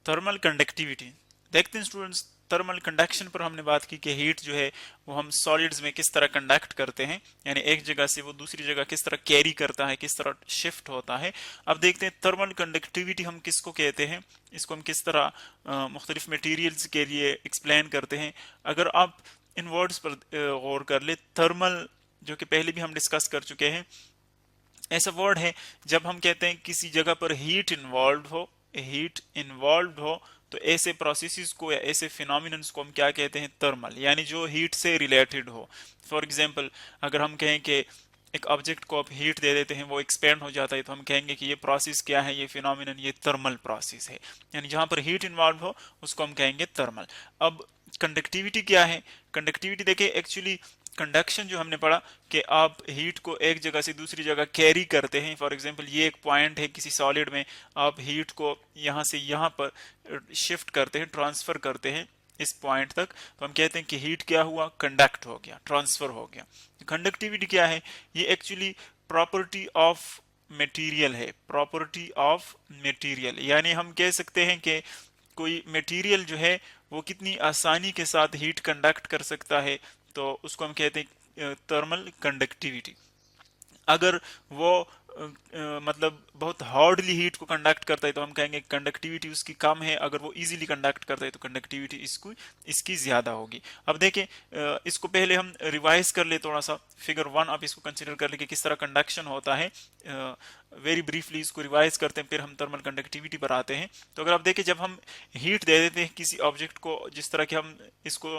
Thermal conductivity देखते हैं students. Thermal conduction पर हमने बात की कि हीट जो है वो हम सॉलिड्स में किस तरह कंडक्ट करते हैं, यानी एक जगह से वो दूसरी जगह किस तरह कैरी करता है, किस तरह शिफ्ट होता है। अब देखते हैं थर्मल कंडक्टिविटी हम किसको कहते हैं, इसको हम किस तरह मुख्तलिफ मटेरियल्स के लिए एक्सप्लेन करते हैं। अगर आप इन वर्ड्स पर गौर कर ले, थर्मल जो कि पहले भी हम डिस्कस कर चुके हैं, ऐसा वर्ड है जब हम कहते हैं किसी जगह पर हीट इन्वॉल्व हो, तो ऐसे प्रोसेसेस को या ऐसे फिनोमिनन्स को हम क्या कहते हैं, थर्मल, यानी जो हीट से रिलेटेड हो। फॉर एग्जांपल, अगर हम कहें कि एक ऑब्जेक्ट को आप हीट दे देते हैं, वो एक्सपेंड हो जाता है, तो हम कहेंगे कि ये प्रोसेस क्या है, ये फिनोमिनन, ये थर्मल प्रोसेस है। यानी जहां पर हीट इन्वॉल्व हो उसको हम कहेंगे थर्मल। अब कंडक्टिविटी क्या है? कंडक्टिविटी देखिए, एक्चुअली कंडक्शन जो हमने पढ़ा कि आप हीट को एक जगह से दूसरी जगह कैरी करते हैं। फॉर एग्जांपल, ये एक पॉइंट है किसी सॉलिड में, आप हीट को यहाँ से यहाँ पर शिफ्ट करते हैं, ट्रांसफर करते हैं इस पॉइंट तक, तो हम कहते हैं कि हीट क्या हुआ, कंडक्ट हो गया, ट्रांसफर हो गया। कंडक्टिविटी क्या है? ये एक्चुअली प्रॉपर्टी ऑफ मटेरियल है, प्रॉपर्टी ऑफ मटेरियल। यानी हम कह सकते हैं कि कोई मटेरियल जो है वो कितनी आसानी के साथ हीट कंडक्ट कर सकता है, तो उसको हम कहते हैं थर्मल कंडक्टिविटी। अगर वो मतलब बहुत हार्डली हीट को कंडक्ट करता है तो हम कहेंगे कंडक्टिविटी उसकी कम है। अगर वो इजीली कंडक्ट करता है तो कंडक्टिविटी इसकी ज्यादा होगी। अब देखें, इसको पहले हम रिवाइज कर ले थोड़ा सा। फिगर 1 आप इसको कंसिडर कर ले कि किस तरह कंडक्शन होता है। वेरी ब्रीफली इसको रिवाइज करते हैं, फिर हम थर्मल कंडक्टिविटी पर आते हैं। तो अगर आप देखें, जब हम हीट दे देते हैं किसी ऑब्जेक्ट को, जिस तरह के हम इसको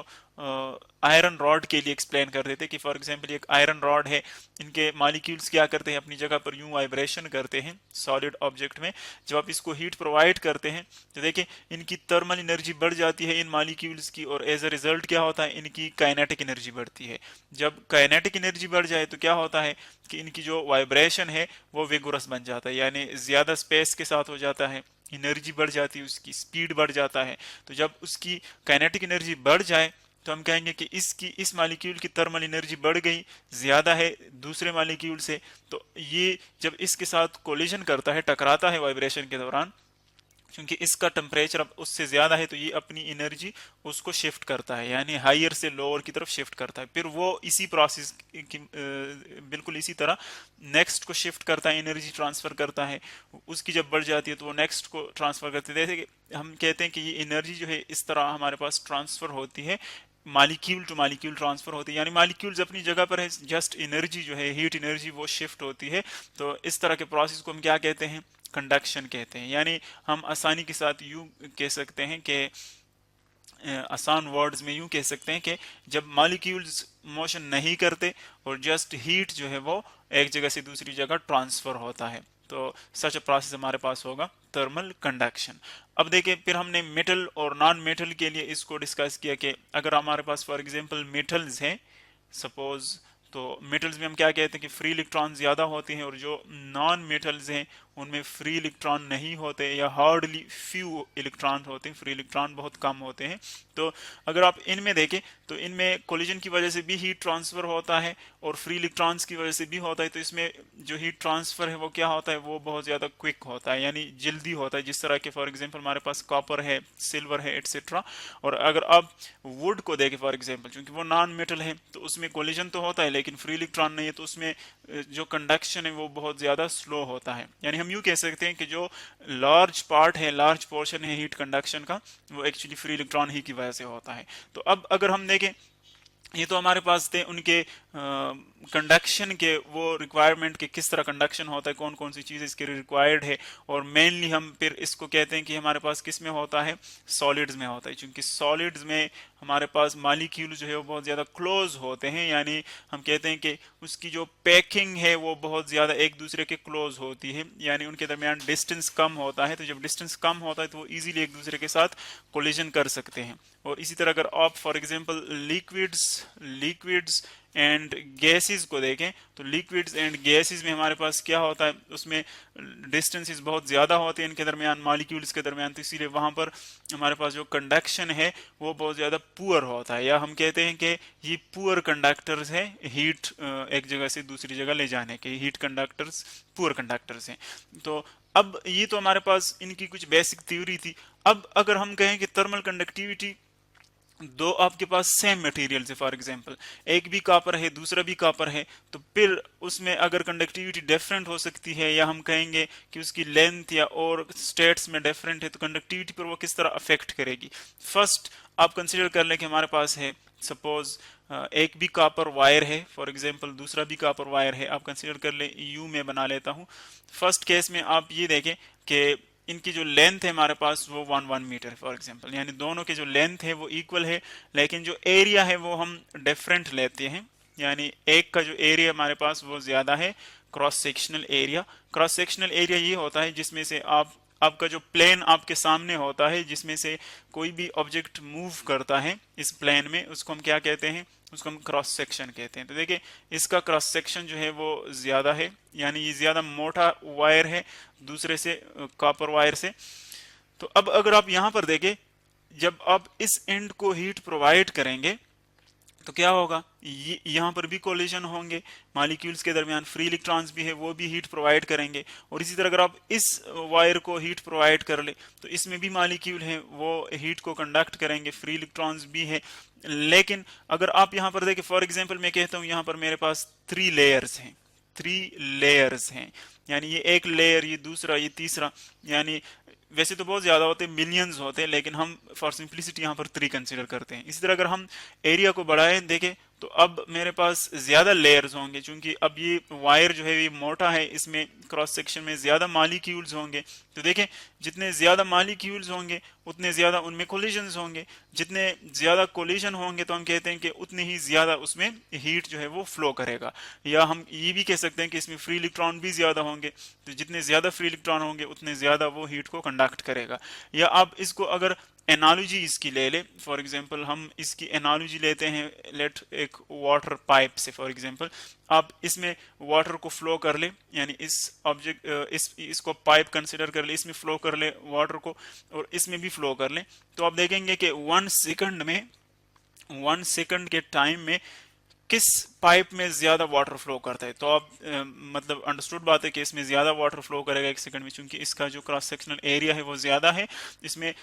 आयरन रॉड के लिए एक्सप्लेन कर देते हैं कि फॉर एग्जांपल एक आयरन रॉड है, इनके मॉलिक्यूल्स क्या करते हैं, अपनी जगह पर यूं वाइब्रेशन करते हैं सॉलिड ऑब्जेक्ट में। जब आप इसको हीट प्रोवाइड करते हैं तो देखिए इनकी थर्मल एनर्जी बढ़ जाती है इन मॉलिक्यूल्स की, और एज अ रिजल्ट क्या होता है, इनकी काइनेटिक एनर्जी बढ़ती है। जब काइनेटिक एनर्जी बढ़ जाए तो क्या होता है कि इनकी जो वाइब्रेशन है वो विगोरस बन जाता है, यानी ज्यादा स्पेस के साथ हो जाता है, एनर्जी बढ़ जाती है, उसकी स्पीड बढ़ जाता है। तो जब उसकी काइनेटिक एनर्जी बढ़ जाए तो हम कहेंगे कि इस मॉलिक्यूल की थर्मल एनर्जी बढ़ गई, ज्यादा है दूसरे मॉलिक्यूल से। तो ये जब इसके साथ कोलिजन करता है, टकराता है वाइब्रेशन के दौरान, क्योंकि इसका टेम्परेचर अब उससे ज्यादा है, तो ये अपनी एनर्जी उसको शिफ्ट करता है, यानी हायर से लोअर की तरफ शिफ्ट करता है। फिर वो इसी प्रोसेस की बिल्कुल इसी तरह नेक्स्ट को शिफ्ट करता है, एनर्जी ट्रांसफर करता है। उसकी जब बढ़ जाती है तो वो नेक्स्ट को ट्रांसफर करते हैं। जैसे कि हम कहते हैं कि ये एनर्जी जो है इस तरह हमारे पास ट्रांसफर होती है, मालिक्यूल टू मालिक्यूल ट्रांसफर होती है, यानी मालिक्यूल्स अपनी जगह पर है, जस्ट एनर्जी जो है, हीट एनर्जी, वो शिफ्ट होती है। तो इस तरह के प्रोसेस को हम क्या कहते हैं, कंडक्शन कहते हैं। यानी हम आसानी के साथ यूं कह सकते हैं कि आसान वर्ड्स में यूं कह सकते हैं कि जब मॉलिक्यूल्स मोशन नहीं करते और जस्ट हीट जो है वो एक जगह से दूसरी जगह ट्रांसफर होता है, तो सच अ प्रोसेस हमारे पास होगा थर्मल कंडक्शन। अब देखिए, फिर हमने मेटल और नॉन मेटल के लिए इसको डिस्कस किया कि अगर हमारे पास फॉर एग्जांपल मेटल्स हैं सपोज, तो मेटल्स में हम क्या कहते हैं कि फ्री इलेक्ट्रॉन ज्यादा होते हैं, और जो नॉन मेटल्स हैं उनमें फ्री इलेक्ट्रॉन नहीं होते, या हार्डली फ्यू इलेक्ट्रॉन होते हैं, फ्री इलेक्ट्रॉन बहुत कम होते हैं। तो अगर आप इनमें देखें तो इनमें कोलिजन की वजह से भी हीट ट्रांसफर होता है और फ्री इलेक्ट्रॉन्स की वजह से भी होता है। तो इसमें जो हीट ट्रांसफर है वो क्या होता है, वो बहुत ज्यादा क्विक होता है, यानी जल्दी होता है। जिस तरह के फॉर एग्जांपल हमारे पास कॉपर है, सिल्वर है, एटसेट्रा। और अगर आप वुड को देखें फॉर एग्जांपल, क्योंकि वो नॉन मेटल है तो उसमें कोलिजन तो होता है लेकिन फ्री इलेक्ट्रॉन नहीं है, तो उसमें जो कंडक्शन है वो बहुत ज्यादा स्लो होता है। यानी हम यूं कह सकते हैं कि जो लार्ज पार्ट है, लार्ज पोर्शन है हीट कंडक्शन का, वो एक्चुअली फ्री इलेक्ट्रॉन ही की वजह से होता है। तो अब अगर हम देखें, ये तो हमारे पास थे उनके कंडक्शन के वो रिक्वायरमेंट के, किस तरह कंडक्शन होता है, कौन कौन सी चीज़ इसके रिक्वायर्ड है। और मेनली हम फिर इसको कहते हैं कि हमारे पास किस में होता है, सॉलिड्स में होता है, क्योंकि सॉलिड्स में हमारे पास मॉलिक्यूल जो है वो बहुत ज़्यादा क्लोज होते हैं, यानी हम कहते हैं कि उसकी जो पैकिंग है वो बहुत ज़्यादा एक दूसरे के क्लोज होती है, यानी उनके दरमियान डिस्टेंस कम होता है। तो जब डिस्टेंस कम होता है तो वो इजीली एक दूसरे के साथ कोलिजन कर सकते हैं। और इसी तरह अगर आप for example liquids and gases को देखें, तो लिक्विड्स एंड गैसेस में हमारे पास क्या होता है, उसमें डिस्टेंसेस बहुत ज़्यादा होते हैं इनके दरमियान, मॉलिक्यूल्स के दरमियान। तो इसीलिए वहाँ पर हमारे पास जो कंडक्शन है वो बहुत ज़्यादा पुअर होता है, या हम कहते हैं कि ये पुअर कंडक्टर्स हैं हीट एक जगह से दूसरी जगह ले जाने के, हीट कंडक्टर्स पुअर कंडक्टर्स हैं। तो अब ये तो हमारे पास इनकी कुछ बेसिक थ्योरी थी। अब अगर हम कहें कि थर्मल कंडक्टिविटी, दो आपके पास सेम मटेरियल से, फॉर एग्जांपल एक भी कॉपर है दूसरा भी कॉपर है, तो फिर उसमें अगर कंडक्टिविटी डिफरेंट हो सकती है, या हम कहेंगे कि उसकी लेंथ या और स्टेट्स में डिफरेंट है, तो कंडक्टिविटी पर वो किस तरह अफेक्ट करेगी। फर्स्ट आप कंसिडर कर लें कि हमारे पास है सपोज एक भी कॉपर वायर है, फॉर एग्जांपल दूसरा भी कॉपर वायर है, आप कंसिडर कर ले यू में बना लेता हूं। फर्स्ट केस में आप ये देखें कि इनकी जो लेंथ है हमारे पास वो 1 मीटर फॉर एग्जांपल, यानी दोनों की जो लेंथ है वो इक्वल है, लेकिन जो एरिया है वो हम डिफरेंट लेते हैं। यानी एक का जो एरिया हमारे पास वो ज्यादा है, cross sectional area. Cross sectional area ये होता है जिसमें से आपका जो प्लेन आपके सामने होता है, जिसमें से कोई भी ऑब्जेक्ट मूव करता है इस प्लेन में, उसको हम क्या कहते हैं, उसको हम क्रॉस सेक्शन कहते हैं। तो देखिए इसका क्रॉस सेक्शन जो है वो ज्यादा है, यानी ये ज्यादा मोटा वायर है दूसरे से, कॉपर वायर से। तो अब अगर आप यहां पर देखें, जब आप इस एंड को हीट प्रोवाइड करेंगे तो क्या होगा, यहां पर भी कोलिजन होंगे, मॉलिक्यूल्स के दरमियान फ्री इलेक्ट्रॉन्स भी है, वो भी हीट प्रोवाइड करेंगे। और इसी तरह अगर आप इस वायर को हीट प्रोवाइड कर ले तो इसमें भी मॉलिक्यूल है, वो हीट को कंडक्ट करेंगे, फ्री इलेक्ट्रॉन्स भी है। लेकिन अगर आप यहां पर देखें, फॉर एग्जांपल मैं कहता हूं यहां पर मेरे पास 3 लेयर्स हैं, 3 लेयर्स हैं, यानी ये एक लेयर, ये दूसरा, ये तीसरा, यानी वैसे तो बहुत ज्यादा होते हैं, मिलियंस होते हैं, लेकिन हम फॉर सिंप्लिसिटी यहाँ पर 3 कंसिडर करते हैं। इसी तरह अगर हम एरिया को बढ़ाएं देखें तो अब मेरे पास ज्यादा लेयर्स होंगे, क्योंकि अब ये वायर जो है ये मोटा है, इसमें क्रॉस सेक्शन में ज्यादा मॉलिक्यूल्स होंगे। तो देखें जितने ज्यादा मॉलिक्यूल्स होंगे उतने ज्यादा उनमें कोलिजन्स होंगे, जितने ज्यादा कोलिजन होंगे तो हम कहते हैं कि उतनी ही ज्यादा उसमें हीट जो है वो फ्लो करेगा। या हम ये भी कह सकते हैं कि इसमें फ्री इलेक्ट्रॉन भी ज्यादा होंगे, तो जितने ज्यादा फ्री इलेक्ट्रॉन होंगे उतने ज्यादा वो हीट को कंडक्ट करेगा। या आप इसको अगर एनालॉजी इसकी ले ले, फॉर एग्जांपल हम इसकी एनालॉजी लेते हैं, लेट एक वाटर पाइप से, फॉर एग्जांपल आप इसमें वाटर को फ्लो कर ले, यानी इस ऑब्जेक्ट इसको पाइप कंसिडर कर ले, इसमें फ्लो कर ले वाटर को और इसमें भी फ्लो कर ले, तो आप देखेंगे कि 1 सेकंड के टाइम में किस पाइप में ज्यादा वाटर फ्लो करता है। तो आप मतलब अंडरस्टूड बात है कि इसमें ज्यादा वाटर फ्लो करेगा 1 सेकंड में, क्योंकि इसका जो क्रॉस सेक्शनल एरिया है वो ज्यादा है, इसमें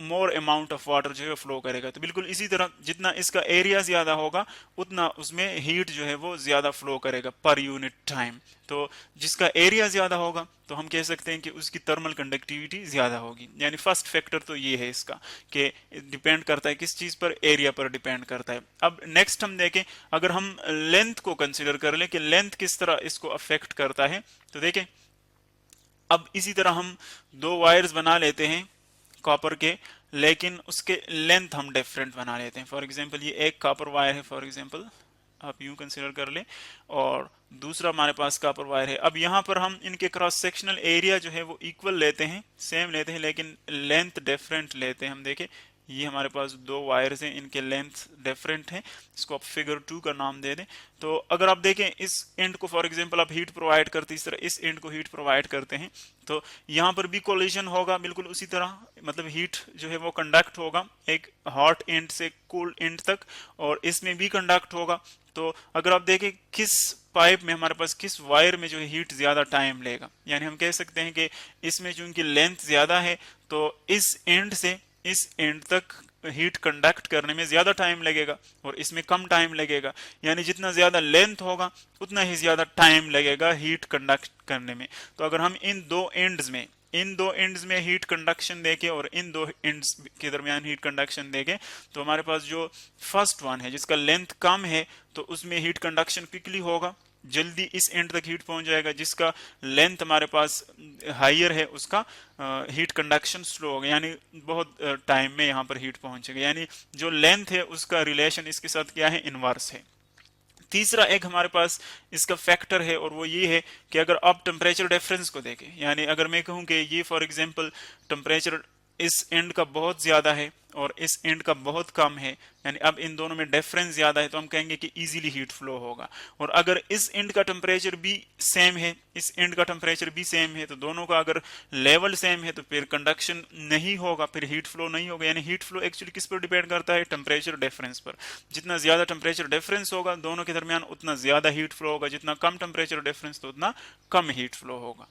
मोर अमाउंट ऑफ वाटर जो है फ्लो करेगा। तो बिल्कुल इसी तरह जितना इसका एरिया ज्यादा होगा उतना उसमें हीट जो है वो ज्यादा फ्लो करेगा पर यूनिट टाइम। तो जिसका एरिया ज्यादा होगा तो हम कह सकते हैं कि उसकी थर्मल कंडक्टिविटी ज्यादा होगी। यानी फर्स्ट फैक्टर तो ये है इसका कि डिपेंड करता है किस चीज पर, एरिया पर डिपेंड करता है। अब नेक्स्ट हम देखें, अगर हम लेंथ को कंसीडर कर लें कि लेंथ किस तरह इसको अफेक्ट करता है, तो देखें अब इसी तरह हम 2 वायर्स बना लेते हैं कॉपर के, लेकिन उसके लेंथ हम डिफरेंट बना लेते हैं। फॉर एग्जांपल ये एक कॉपर वायर है, फॉर एग्जांपल आप यूं कंसीडर कर लें, और दूसरा हमारे पास कॉपर वायर है। अब यहाँ पर हम इनके क्रॉस सेक्शनल एरिया जो है वो इक्वल लेते हैं, सेम लेते हैं, लेकिन लेंथ डिफरेंट लेते हैं। हम देखें ये हमारे पास 2 वायर्स हैं, इनके लेंथ डिफरेंट हैं, इसको आप फिगर 2 का नाम दे दें। तो अगर आप देखें इस एंड को फॉर एग्जांपल आप हीट प्रोवाइड करते, इस तरह इस एंड को हीट प्रोवाइड करते हैं, तो यहाँ पर भी कोलिजन होगा बिल्कुल उसी तरह, मतलब हीट जो है वो कंडक्ट होगा एक हॉट एंड से कोल्ड एंड तक, और इसमें भी कंडक्ट होगा। तो अगर आप देखें किस पाइप में हमारे पास, किस वायर में जो है हीट ज्यादा टाइम लेगा, यानी हम कह सकते हैं कि इसमें चूंकि लेंथ ज्यादा है तो इस एंड से इस एंड तक हीट कंडक्ट करने में ज्यादा टाइम लगेगा और इसमें कम टाइम लगेगा। यानी जितना ज्यादा लेंथ होगा उतना ही ज्यादा टाइम लगेगा हीट कंडक्ट करने में। तो अगर हम इन दो एंड्स में हीट कंडक्शन देखें और इन दो एंड्स के दरमियान हीट कंडक्शन देखें, तो हमारे पास जो फर्स्ट वन है जिसका लेंथ कम है तो उसमें हीट कंडक्शन क्विकली होगा, जल्दी इस एंड तक हीट पहुंच जाएगा। जिसका लेंथ हमारे पास हायर है उसका हीट कंडक्शन स्लो होगा, यानी बहुत टाइम में यहाँ पर हीट पहुंचेगा। यानी जो लेंथ है उसका रिलेशन इसके साथ क्या है, इनवर्स है। तीसरा एक हमारे पास इसका फैक्टर है और वो ये है कि अगर आप टेम्परेचर डिफरेंस को देखें, यानी अगर मैं कहूं कि ये फॉर एग्जांपल टेम्परेचर इस एंड का बहुत ज्यादा है और इस एंड का बहुत कम है, यानी अब इन दोनों में डिफरेंस ज्यादा है, तो हम कहेंगे कि इजीली हीट फ्लो होगा। और अगर इस एंड का टेम्परेचर भी सेम है, इस एंड का टेम्परेचर भी सेम है, तो दोनों का अगर लेवल सेम है तो फिर कंडक्शन नहीं होगा, फिर हीट फ्लो नहीं होगा। यानी हीट फ्लो एक्चुअली किस पर डिपेंड करता है, टेम्परेचर डिफरेंस पर। जितना ज्यादा टेम्परेचर डिफरेंस होगा दोनों के दरमियान उतना ज्यादा हीट फ्लो होगा, जितना कम टेम्परेचर डिफरेंस तो उतना कम हीट फ्लो होगा।